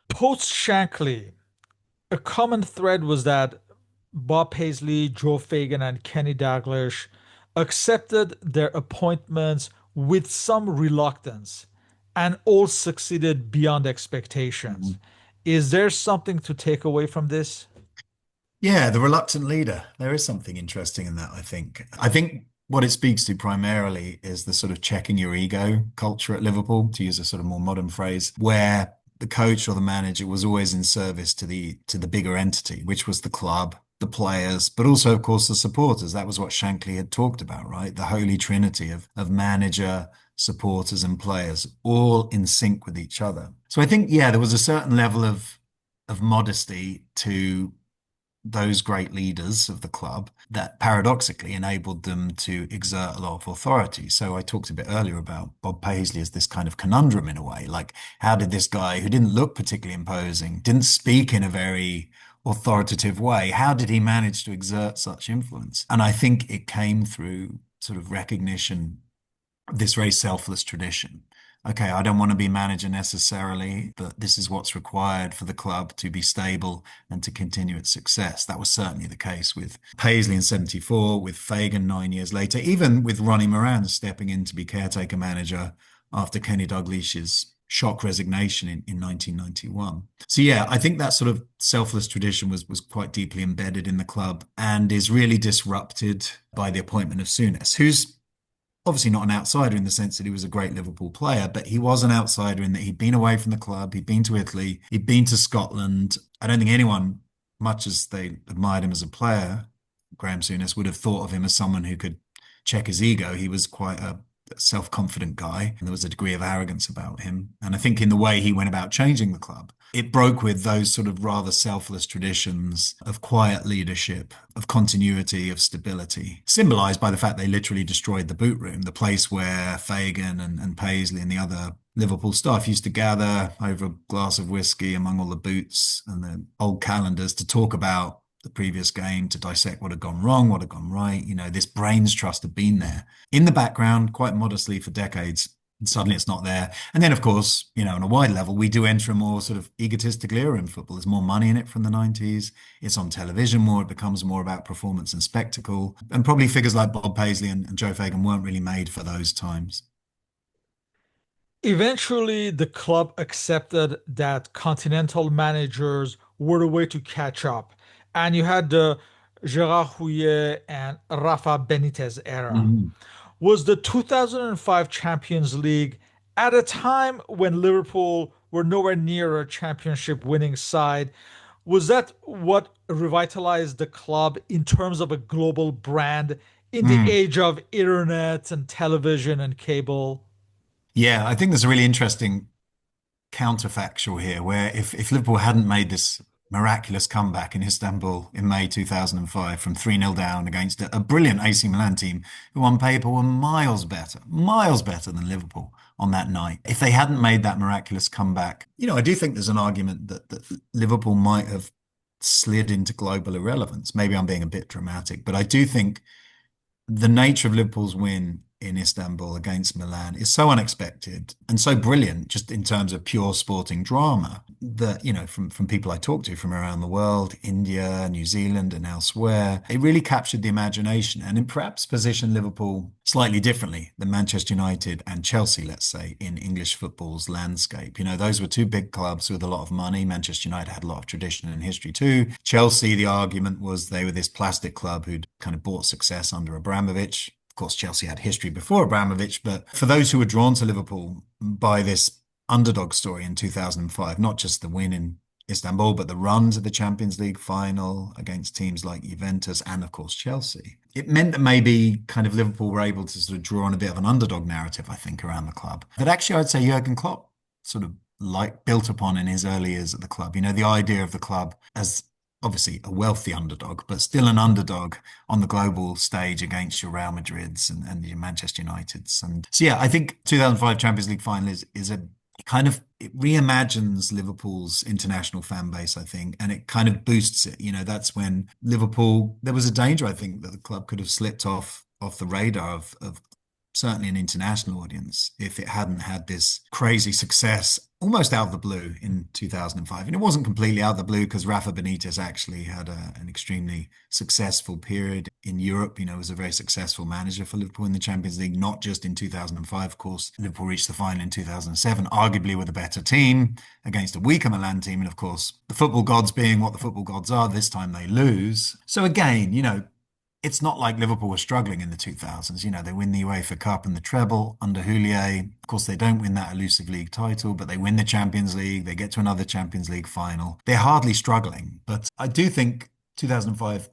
Post Shankly, a common thread was that Bob Paisley, Joe Fagan, and Kenny Dalglish accepted their appointments with some reluctance and all succeeded beyond expectations. Mhm. Is there something to take away from this? Yeah, the reluctant leader. There is something interesting in that, I think. I think what it speaks to primarily is the sort of checking your ego culture at Liverpool, to use a sort of more modern phrase, where the coach or the manager was always in service to the bigger entity, which was the club, the players, but also, of course, the supporters. That was what Shankly had talked about, right? The holy trinity of manager, supporters, and players, all in sync with each other. So I think, yeah, there was a certain level of modesty to those great leaders of the club that paradoxically enabled them to exert a lot of authority. So I talked a bit earlier about Bob Paisley as this kind of conundrum in a way. Like, how did this guy who didn't look particularly imposing, didn't speak in a very authoritative way, how did he manage to exert such influence? And I think it came through sort of recognition of this very selfless tradition. Okay, I don't want to be manager necessarily, but this is what's required for the club to be stable and to continue its success. That was certainly the case with Paisley in 74, with Fagan 9 years later, even with Ronnie Moran stepping in to be caretaker manager after Kenny Dalglish's shock resignation in 1991. So yeah, I think that sort of selfless tradition was quite deeply embedded in the club and is really disrupted by the appointment of Souness, who's obviously not an outsider in the sense that he was a great Liverpool player, but he was an outsider in that he'd been away from the club, he'd been to Italy, he'd been to Scotland. I don't think anyone, much as they admired him as a player, Graham Souness, would have thought of him as someone who could check his ego. He was quite a self-confident guy, and there was a degree of arrogance about him. And I think in the way he went about changing the club, it broke with those sort of rather selfless traditions of quiet leadership, of continuity, of stability, symbolized by the fact they literally destroyed the boot room, the place where Fagan and Paisley and the other Liverpool staff used to gather over a glass of whiskey among all the boots and the old calendars to talk about the previous game, to dissect what had gone wrong, what had gone right. This brains trust had been there in the background, quite modestly for decades. And suddenly it's not there. And then, of course, on a wide level, we do enter a more sort of egotistical era in football. There's more money in it from the 90s. It's on television more. It becomes more about performance and spectacle. And probably figures like Bob Paisley and Joe Fagan weren't really made for those times. Eventually, the club accepted that continental managers were the way to catch up. And you had the Gerard Houllier and Rafa Benitez era. Mhm. Was the 2005 Champions League at a time when Liverpool were nowhere near a championship winning side? Was that what revitalized the club in terms of a global brand in the Mm. age of internet and television and cable? Yeah, I think there's a really interesting counterfactual here, where if Liverpool hadn't made this miraculous comeback in Istanbul in May 2005 from 3-0 down against a brilliant AC Milan team who on paper were miles better than Liverpool on that night. If they hadn't made that miraculous comeback, I do think there's an argument that Liverpool might have slid into global irrelevance. Maybe I'm being a bit dramatic, but I do think the nature of Liverpool's win in Istanbul against Milan is so unexpected and so brilliant, just in terms of pure sporting drama, that, from people I talk to from around the world, India, New Zealand, and elsewhere, it really captured the imagination and it perhaps positioned Liverpool slightly differently than Manchester United and Chelsea, let's say, in English football's landscape. Those were two big clubs with a lot of money. Manchester United had a lot of tradition and history too. Chelsea, the argument was they were this plastic club who'd kind of bought success under Abramovich. Of course, Chelsea had history before Abramovich, but for those who were drawn to Liverpool by this underdog story in 2005, not just the win in Istanbul, but the run to the Champions League final against teams like Juventus and, of course, Chelsea. It meant that maybe kind of Liverpool were able to sort of draw on a bit of an underdog narrative, I think, around the club. That actually, I'd say Jurgen Klopp sort of built upon in his early years at the club. The idea of the club as obviously a wealthy underdog, but still an underdog on the global stage against your Real Madrids and your Manchester Uniteds. And so, yeah, I think 2005 Champions League final is a kind of, it reimagines Liverpool's international fan base, I think, and it kind of boosts it. That's when Liverpool, there was a danger, I think, that the club could have slipped off the radar of certainly an international audience if it hadn't had this crazy success almost out of the blue in 2005. And it wasn't completely out of the blue because Rafa Benitez actually had an extremely successful period in Europe. Was a very successful manager for Liverpool in the Champions League, not just in 2005. Of course, Liverpool reached the final in 2007, arguably with a better team against a weaker Milan team. And of course, the football gods being what the football gods are, this time they lose. So again, it's not like Liverpool were struggling in the 2000s. They win the UEFA Cup and the treble under Houllier. Of course, they don't win that elusive league title, but they win the Champions League. They get to another Champions League final. They're hardly struggling. But I do think 2005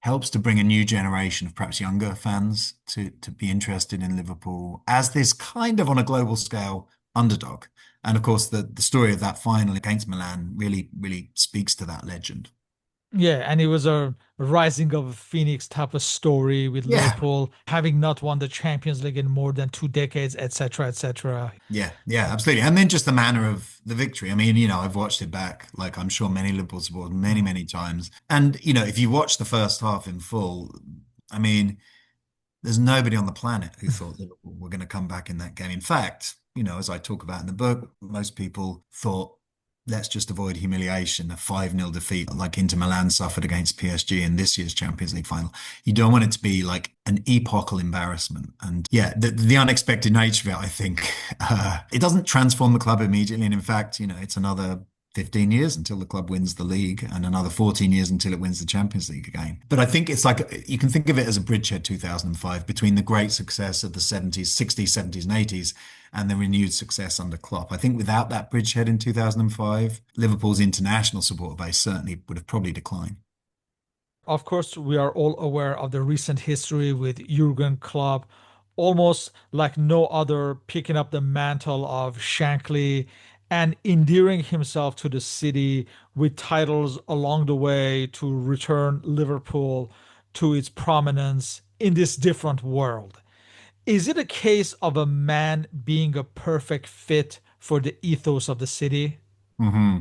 helps to bring a new generation of perhaps younger fans to be interested in Liverpool as this kind of, on a global scale, underdog. And of course, the story of that final against Milan really, really speaks to that legend. Yeah, and it was a rising of a phoenix type of story with Yeah. Liverpool having not won the Champions League in more than 2 decades, etc., etc. Yeah, yeah, absolutely. And then just the manner of the victory. I mean, I've watched it back, like I'm sure many Liverpool supporters, many, many times. And, if you watch the first half in full, I mean, there's nobody on the planet who thought Liverpool were going to come back in that game. In fact, as I talk about in the book, most people thought, let's just avoid humiliation, a 5-0 defeat like Inter Milan suffered against PSG in this year's Champions League final. You don't want it to be like an epochal embarrassment. And yeah, the unexpected nature of it, I think, it doesn't transform the club immediately. And in fact, it's another 15 years until the club wins the league and another 14 years until it wins the Champions League again. But I think it's like, you can think of it as a bridgehead 2005 between the great success of the 70s, 60s, 70s, and 80s and the renewed success under Klopp. I think without that bridgehead in 2005, Liverpool's international supporter base certainly would have probably declined. Of course, we are all aware of the recent history with Jurgen Klopp, almost like no other, picking up the mantle of Shankly and endearing himself to the city with titles along the way to return Liverpool to its prominence in this different world. Is it a case of a man being a perfect fit for the ethos of the city? Hmm.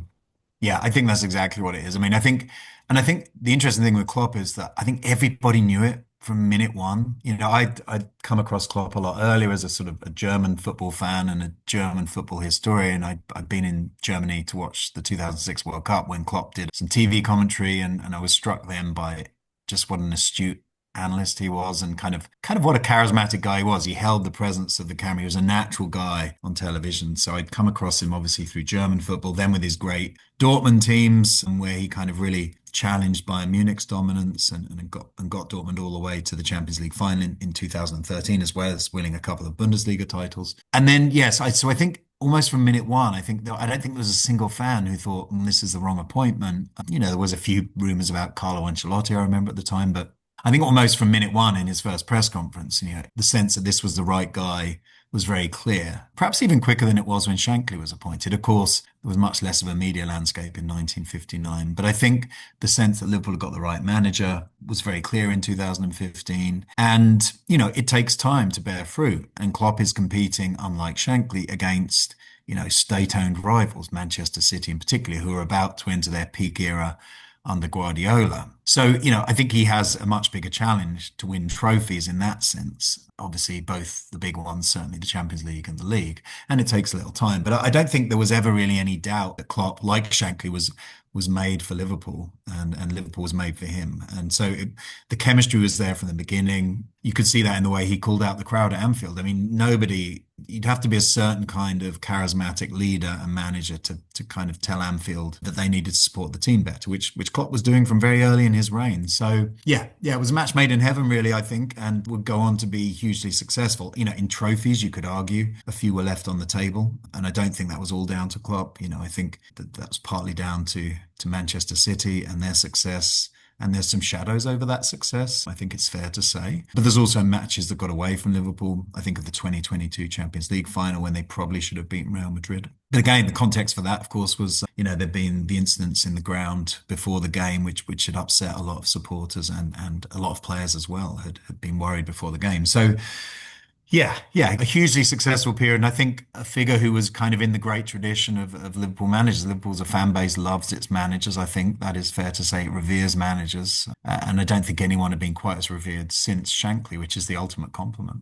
Yeah, I think that's exactly what it is. I mean, I think the interesting thing with Klopp is that I think everybody knew it from minute one. I'd come across Klopp a lot earlier as a sort of a German football fan and a German football historian. I'd been in Germany to watch the 2006 World Cup when Klopp did some TV commentary, and I was struck then by just what an astute analyst he was and kind of what a charismatic guy he was. He held the presence of the camera. He was a natural guy on television. So I'd come across him obviously through German football, then with his great Dortmund teams, and where he kind of really challenged Bayern Munich's dominance and got Dortmund all the way to the Champions League final in 2013, as well as winning a couple of Bundesliga titles. And then, yes, so I think almost from minute one, I don't think there was a single fan who thought, this is the wrong appointment. There was a few rumors about Carlo Ancelotti, I remember at the time, but I think almost from minute one in his first press conference, the sense that this was the right guy was very clear, perhaps even quicker than it was when Shankly was appointed. Of course, there was much less of a media landscape in 1959, but I think the sense that Liverpool had got the right manager was very clear in 2015. And, it takes time to bear fruit. And Klopp is competing, unlike Shankly, against, state-owned rivals, Manchester City in particular, who are about to enter their peak era under Guardiola. So, I think he has a much bigger challenge to win trophies in that sense. Obviously, both the big ones, certainly the Champions League and the league, and it takes a little time. But I don't think there was ever really any doubt that Klopp, like Shankly, was made for Liverpool, and Liverpool was made for him. And so the chemistry was there from the beginning. You could see that in the way he called out the crowd at Anfield. I mean, you'd have to be a certain kind of charismatic leader and manager to kind of tell Anfield that they needed to support the team better, which Klopp was doing from very early in his reign. So yeah, it was a match made in heaven, really, I think, and would go on to be hugely successful. In trophies, you could argue a few were left on the table, and I don't think that was all down to Klopp. I think that was partly down to Manchester City and their success. And there's some shadows over that success, I think it's fair to say. But there's also matches that got away from Liverpool. I think of the 2022 Champions League final when they probably should have beaten Real Madrid. But again, the context for that, of course, was, there'd been the incidents in the ground before the game, which had upset a lot of supporters and a lot of players as well had been worried before the game. So yeah, a hugely successful period. And I think a figure who was kind of in the great tradition of Liverpool managers. Liverpool's a fan base, loves its managers. I think that is fair to say. It reveres managers. And I don't think anyone had been quite as revered since Shankly, which is the ultimate compliment.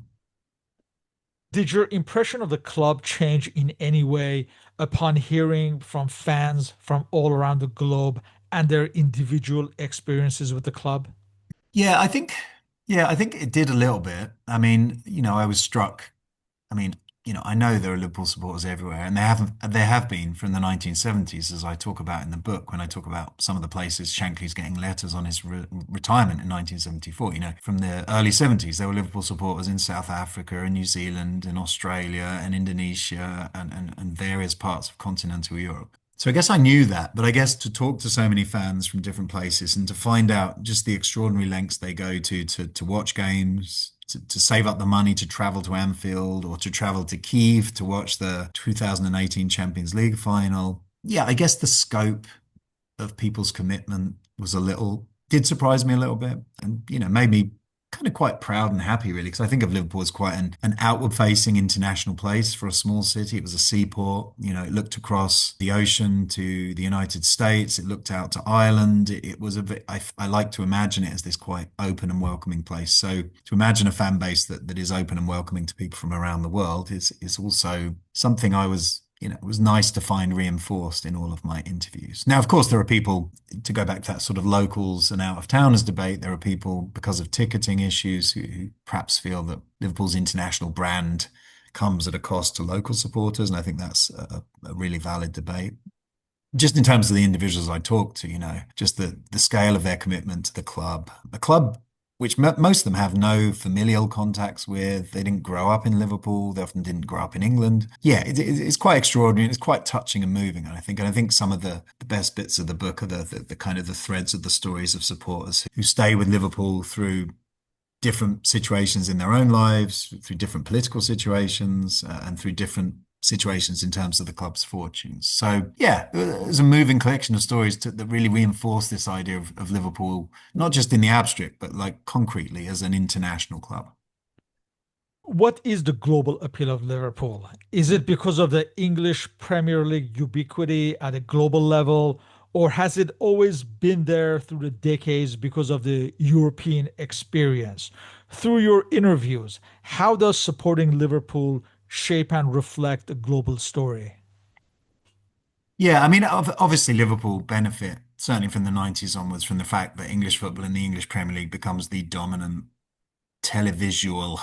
Did your impression of the club change in any way upon hearing from fans from all around the globe and their individual experiences with the club? Yeah, I think, yeah, I think it did a little bit. I mean, I was struck. I mean, I know there are Liverpool supporters everywhere, and there have been from the 1970s, as I talk about in the book, when I talk about some of the places Shankly's getting letters on his retirement in 1974. From the early 70s, there were Liverpool supporters in South Africa and New Zealand and Australia and Indonesia and various parts of continental Europe. So I guess I knew that, but I guess to talk to so many fans from different places and to find out just the extraordinary lengths they go to watch games, to save up the money to travel to Anfield or to travel to Kiev to watch the 2018 Champions League final. Yeah, I guess the scope of people's commitment did surprise me a little bit and, made me kind of quite proud and happy, really, because I think of Liverpool as quite an outward-facing international place for a small city. It was a seaport. It looked across the ocean to the United States. It looked out to Ireland. It was a bit, I like to imagine it as this quite open and welcoming place. So to imagine a fan base that is open and welcoming to people from around the world is also something it was nice to find reinforced in all of my interviews. Now, of course, there are people, to go back to that sort of locals and out of towners debate, there are people, because of ticketing issues, who perhaps feel that Liverpool's international brand comes at a cost to local supporters. And I think that's a really valid debate. Just in terms of the individuals I talked to, just the scale of their commitment to the club, a club which most of them have no familial contacts with. They didn't grow up in Liverpool. They often didn't grow up in England. Yeah, it's quite extraordinary. It's quite touching and moving. And I think some of the best bits of the book are the kind of the threads of the stories of supporters who stay with Liverpool through different situations in their own lives, through different political situations, and through different situations in terms of the club's fortunes. So yeah, it was a moving collection of stories that really reinforce this idea of Liverpool, not just in the abstract, but like concretely as an international club. What is the global appeal of Liverpool? Is it because of the English Premier League ubiquity at a global level, or has it always been there through the decades because of the European experience? Through your interviews, how does supporting Liverpool shape and reflect the global story? Yeah, I mean, obviously Liverpool benefit certainly from the 90s onwards from the fact that English football in the English Premier League becomes the dominant televisual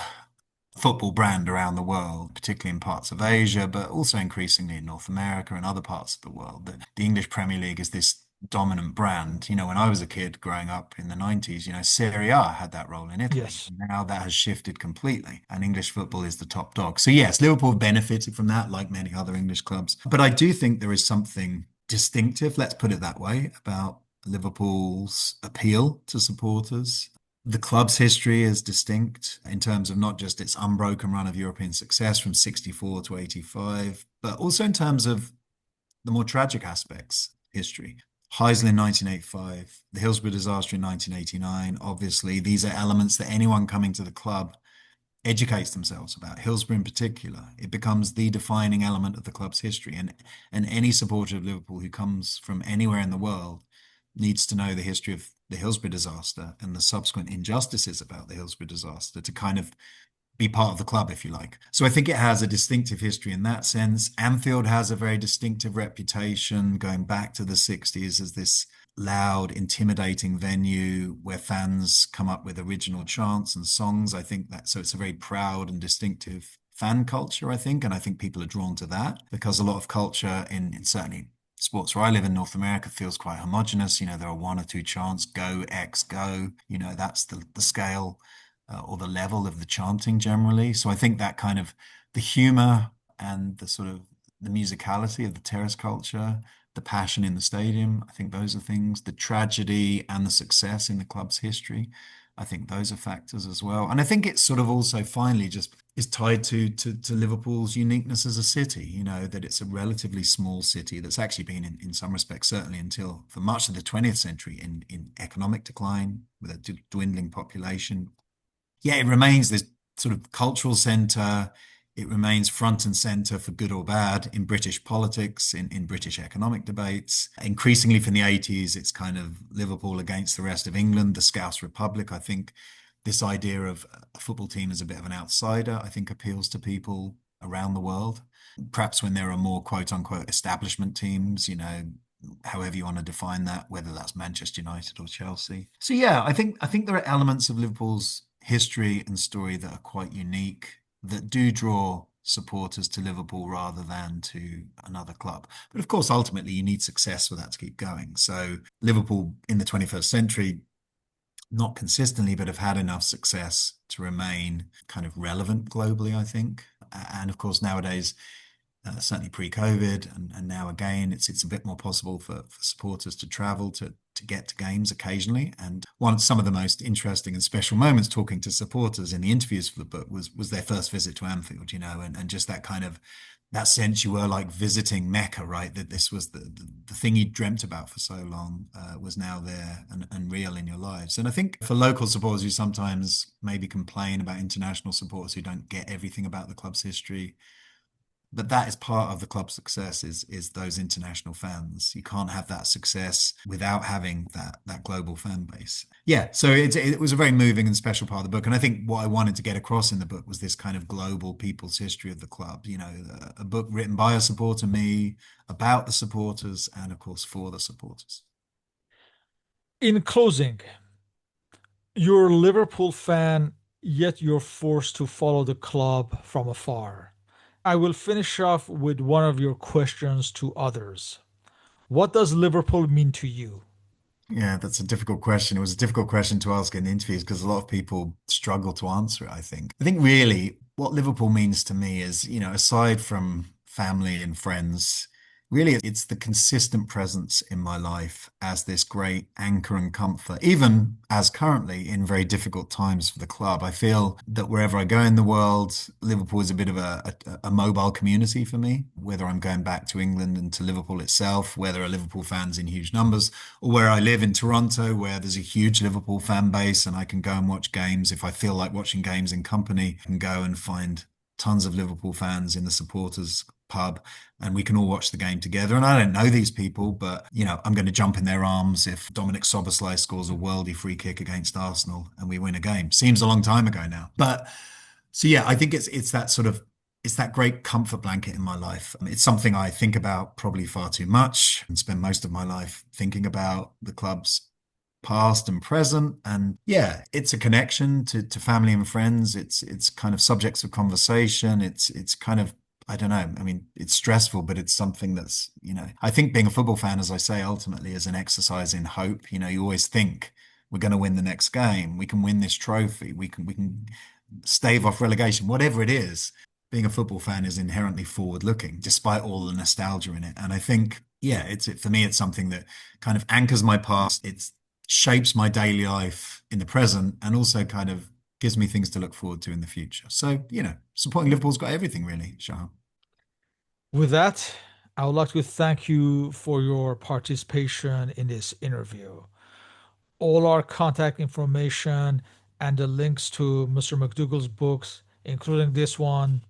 football brand around the world, particularly in parts of Asia, but also increasingly in North America and other parts of the world. The English Premier League is this dominant brand. When I was a kid growing up in the 90s, Serie A had that role in Italy. Yes. Now that has shifted completely, and English football is the top dog. So yes, Liverpool benefited from that, like many other English clubs. But I do think there is something distinctive, let's put it that way, about Liverpool's appeal to supporters. The club's history is distinct in terms of not just its unbroken run of European success from 64 to 85, but also in terms of the more tragic aspects history. Heysel in 1985, the Hillsborough disaster in 1989. Obviously, these are elements that anyone coming to the club educates themselves about. Hillsborough in particular, it becomes the defining element of the club's history. And any supporter of Liverpool who comes from anywhere in the world needs to know the history of the Hillsborough disaster and the subsequent injustices about the Hillsborough disaster to kind of be part of the club, if you like. So I think it has a distinctive history in that sense. Anfield has a very distinctive reputation going back to the 60s as this loud, intimidating venue where fans come up with original chants and songs. I think that so it's a very proud and distinctive fan culture, I think. And I think people are drawn to that because a lot of culture in certainly sports where I live in North America feels quite homogenous. You know, there are one or two chants, go, X, go. You know, that's the scale or the level of the chanting generally. So I think that kind of the humor and the sort of the musicality of the terrace culture, the passion in the stadium, I think those are things, the tragedy and the success in the club's history. I think those are factors as well. And I think it's sort of also finally just is tied to Liverpool's uniqueness as a city, you know, that it's a relatively small city that's actually been in some respects, certainly until for much of the 20th century in economic decline with a dwindling population, yeah, it remains this sort of cultural center. It remains front and center for good or bad in British politics, in British economic debates. Increasingly from the 80s, it's kind of Liverpool against the rest of England, the Scouse Republic. I think this idea of a football team as a bit of an outsider, I think appeals to people around the world. Perhaps when there are more quote unquote establishment teams, you know, however you want to define that, whether that's Manchester United or Chelsea. So yeah, I think there are elements of Liverpool's history and story that are quite unique that do draw supporters to Liverpool rather than to another club. But of course, ultimately, you need success for that to keep going. So Liverpool in the 21st century, not consistently, but have had enough success to remain kind of relevant globally, I think. And of course, nowadays, certainly pre-COVID, and now again, it's a bit more possible for supporters to travel to get to games occasionally. And some of the most interesting and special moments talking to supporters in the interviews for the book was their first visit to Anfield, you know, and just that kind of that sense you were like visiting Mecca, right? That this was the thing you dreamt about for so long was now there and real in your lives. And I think for local supporters who sometimes maybe complain about international supporters who don't get everything about the club's history, but that is part of the club's success is those international fans. You can't have that success without having that global fan base. Yeah, so it was a very moving and special part of the book. And I think what I wanted to get across in the book was this kind of global people's history of the club. You know, a book written by a supporter, me, about the supporters, and of course for the supporters. In closing, you're a Liverpool fan, yet you're forced to follow the club from afar. I will finish off with one of your questions to others. What does Liverpool mean to you? Yeah, that's a difficult question. It was a difficult question to ask in interviews because a lot of people struggle to answer it, I think. I think really what Liverpool means to me is, you know, aside from family and friends, really it's the consistent presence in my life as this great anchor and comfort, even as currently in very difficult times for the club. I feel that wherever I go in the world, Liverpool is a bit of a mobile community for me, whether I'm going back to England and to Liverpool itself, where there are Liverpool fans in huge numbers, or where I live in Toronto, where there's a huge Liverpool fan base and I can go and watch games. If I feel like watching games in company, I can go and find tons of Liverpool fans in the supporters pub and we can all watch the game together. And I don't know these people, but you know, I'm going to jump in their arms if Dominic Soboslai scores a worldy free kick against Arsenal and we win a game. Seems a long time ago now. But so yeah, I think it's that sort of it's that great comfort blanket in my life. It's something I think about probably far too much and spend most of my life thinking about the club's past and present. And yeah, it's a connection to family and friends. It's kind of subjects of conversation. It's kind of I don't know. I mean, it's stressful, but it's something that's, you know, I think being a football fan, as I say, ultimately is an exercise in hope. You know, you always think we're going to win the next game. We can win this trophy. We can stave off relegation, whatever it is. Being a football fan is inherently forward looking, despite all the nostalgia in it. And I think, yeah, for me, it's something that kind of anchors my past. It shapes my daily life in the present and also kind of gives me things to look forward to in the future. So, you know, supporting Liverpool's got everything really, Shah. With that, I would like to thank you for your participation in this interview. All our contact information and the links to Mr. McDougall's books, including this one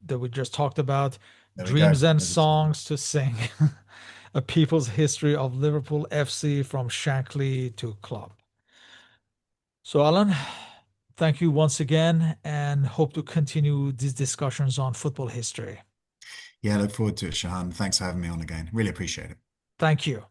that we just talked about, There we go. Dreams and There's a Songs to Sing, a people's history of Liverpool FC from Shankly to Klopp. So, Alan, thank you once again and hope to continue these discussions on football history. Yeah, I look forward to it, Shahan. Thanks for having me on again. Really appreciate it. Thank you.